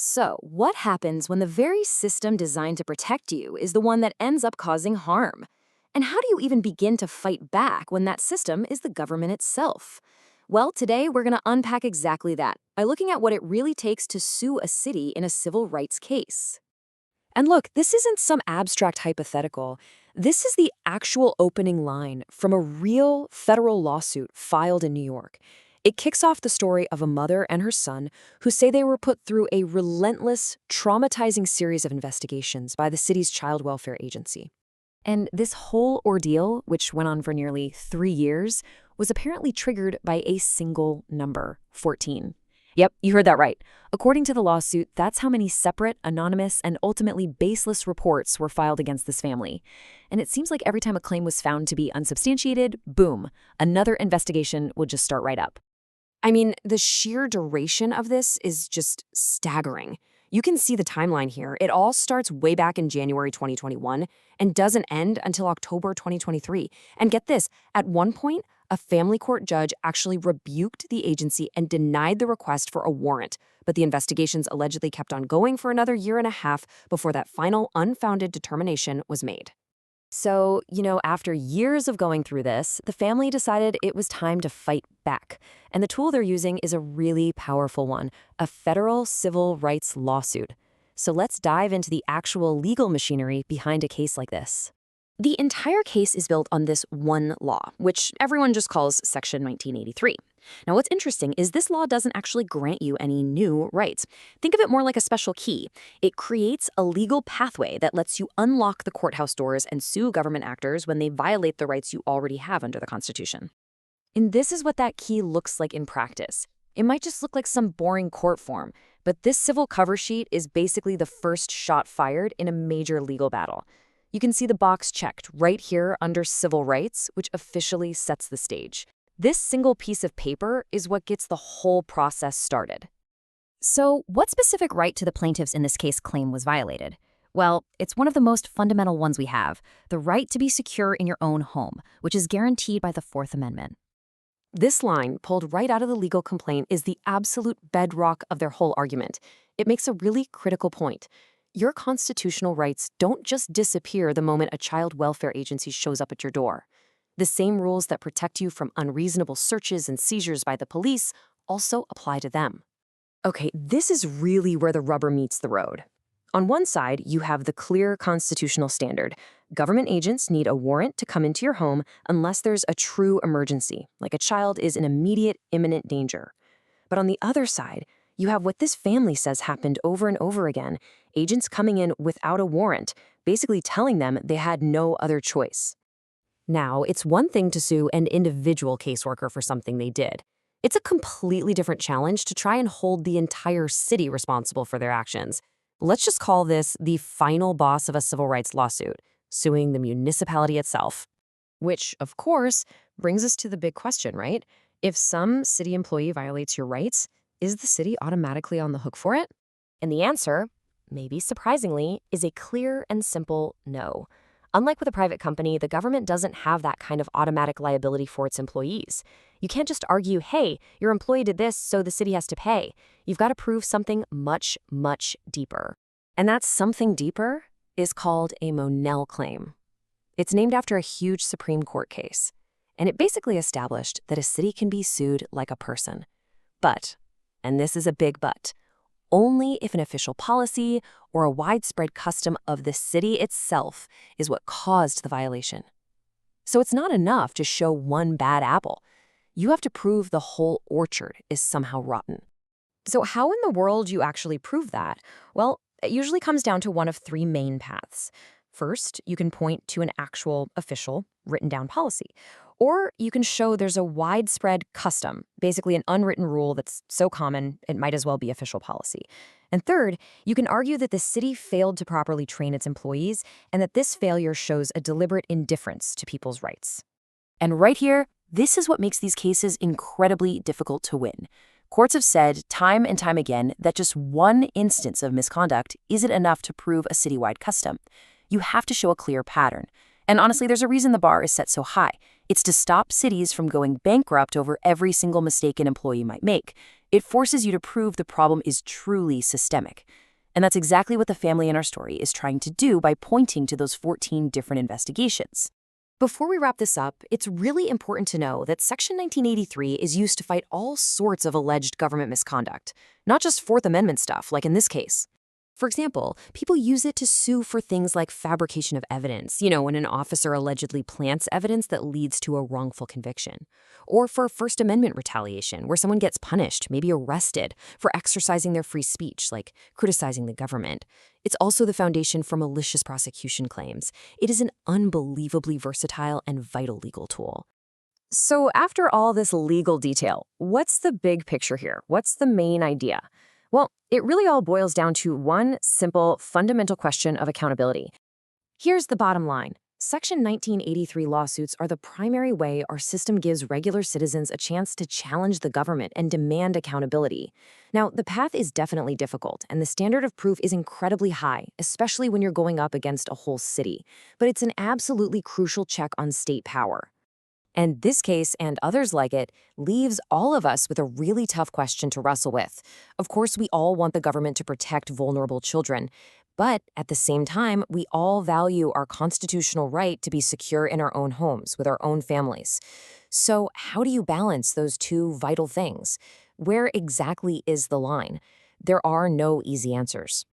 So, what happens when the very system designed to protect you is the one that ends up causing harm? And how do you even begin to fight back when that system is the government itself? Well, today we're going to unpack exactly that by looking at what it really takes to sue a city in a civil rights case. And look, this isn't some abstract hypothetical. This is the actual opening line from a real federal lawsuit filed in New York. It kicks off the story of a mother and her son who say they were put through a relentless, traumatizing series of investigations by the city's child welfare agency. And this whole ordeal, which went on for nearly 3 years, was apparently triggered by a single number, 14. Yep, you heard that right. According to the lawsuit, that's how many separate, anonymous, and ultimately baseless reports were filed against this family. And it seems like every time a claim was found to be unsubstantiated, boom, another investigation would just start right up. I mean, the sheer duration of this is just staggering. You can see the timeline here. It all starts way back in January 2021 and doesn't end until October 2023. And get this, at one point, a family court judge actually rebuked the agency and denied the request for a warrant, but the investigations allegedly kept on going for another year and a half before that final unfounded determination was made. So, after years of going through this, the family decided it was time to fight back. And the tool they're using is a really powerful one, a federal civil rights lawsuit. So let's dive into the actual legal machinery behind a case like this. The entire case is built on this one law, which everyone just calls Section 1983. Now, what's interesting is this law doesn't actually grant you any new rights. Think of it more like a special key. It creates a legal pathway that lets you unlock the courthouse doors and sue government actors when they violate the rights you already have under the Constitution. And this is what that key looks like in practice. It might just look like some boring court form, but this civil cover sheet is basically the first shot fired in a major legal battle. You can see the box checked right here under civil rights, which officially sets the stage. This single piece of paper is what gets the whole process started. So, what specific right to the plaintiffs in this case claim was violated? Well, it's one of the most fundamental ones we have, the right to be secure in your own home, which is guaranteed by the Fourth Amendment. This line, pulled right out of the legal complaint, is the absolute bedrock of their whole argument. It makes a really critical point. Your constitutional rights don't just disappear the moment a child welfare agency shows up at your door. The same rules that protect you from unreasonable searches and seizures by the police also apply to them. Okay, this is really where the rubber meets the road. On one side, you have the clear constitutional standard. Government agents need a warrant to come into your home unless there's a true emergency, like a child is in immediate, imminent danger. But on the other side, you have what this family says happened over and over again, agents coming in without a warrant, basically telling them they had no other choice. Now, it's one thing to sue an individual caseworker for something they did. It's a completely different challenge to try and hold the entire city responsible for their actions. Let's just call this the final boss of a civil rights lawsuit, suing the municipality itself. Which, of course, brings us to the big question, right? If some city employee violates your rights, is the city automatically on the hook for it? And the answer, maybe surprisingly, is a clear and simple no. Unlike with a private company, the government doesn't have that kind of automatic liability for its employees. You can't just argue, hey, your employee did this, so the city has to pay. You've got to prove something much, much deeper. And that something deeper is called a Monell claim. It's named after a huge Supreme Court case, and it basically established that a city can be sued like a person. But, and this is a big but, only if an official policy or a widespread custom of the city itself is what caused the violation. So it's not enough to show one bad apple. You have to prove the whole orchard is somehow rotten. So how in the world do you actually prove that? Well, it usually comes down to one of three main paths. First, you can point to an actual official written down policy. Or you can show there's a widespread custom, basically an unwritten rule that's so common it might as well be official policy. And third, you can argue that the city failed to properly train its employees and that this failure shows a deliberate indifference to people's rights. And right here, this is what makes these cases incredibly difficult to win. Courts have said time and time again that just one instance of misconduct isn't enough to prove a citywide custom. You have to show a clear pattern. And honestly, there's a reason the bar is set so high. It's to stop cities from going bankrupt over every single mistake an employee might make. It forces you to prove the problem is truly systemic. And that's exactly what the family in our story is trying to do by pointing to those 14 different investigations. Before we wrap this up, it's really important to know that Section 1983 is used to fight all sorts of alleged government misconduct, not just Fourth Amendment stuff, like in this case. For example, people use it to sue for things like fabrication of evidence, when an officer allegedly plants evidence that leads to a wrongful conviction. Or for First Amendment retaliation, where someone gets punished, maybe arrested, for exercising their free speech, like criticizing the government. It's also the foundation for malicious prosecution claims. It is an unbelievably versatile and vital legal tool. So after all this legal detail, what's the big picture here? What's the main idea? Well, it really all boils down to one simple, fundamental question of accountability. Here's the bottom line. Section 1983 lawsuits are the primary way our system gives regular citizens a chance to challenge the government and demand accountability. Now, the path is definitely difficult, and the standard of proof is incredibly high, especially when you're going up against a whole city. But it's an absolutely crucial check on state power. And this case, and others like it, leaves all of us with a really tough question to wrestle with. Of course, we all want the government to protect vulnerable children, but at the same time, we all value our constitutional right to be secure in our own homes with our own families. So how do you balance those two vital things? Where exactly is the line? There are no easy answers.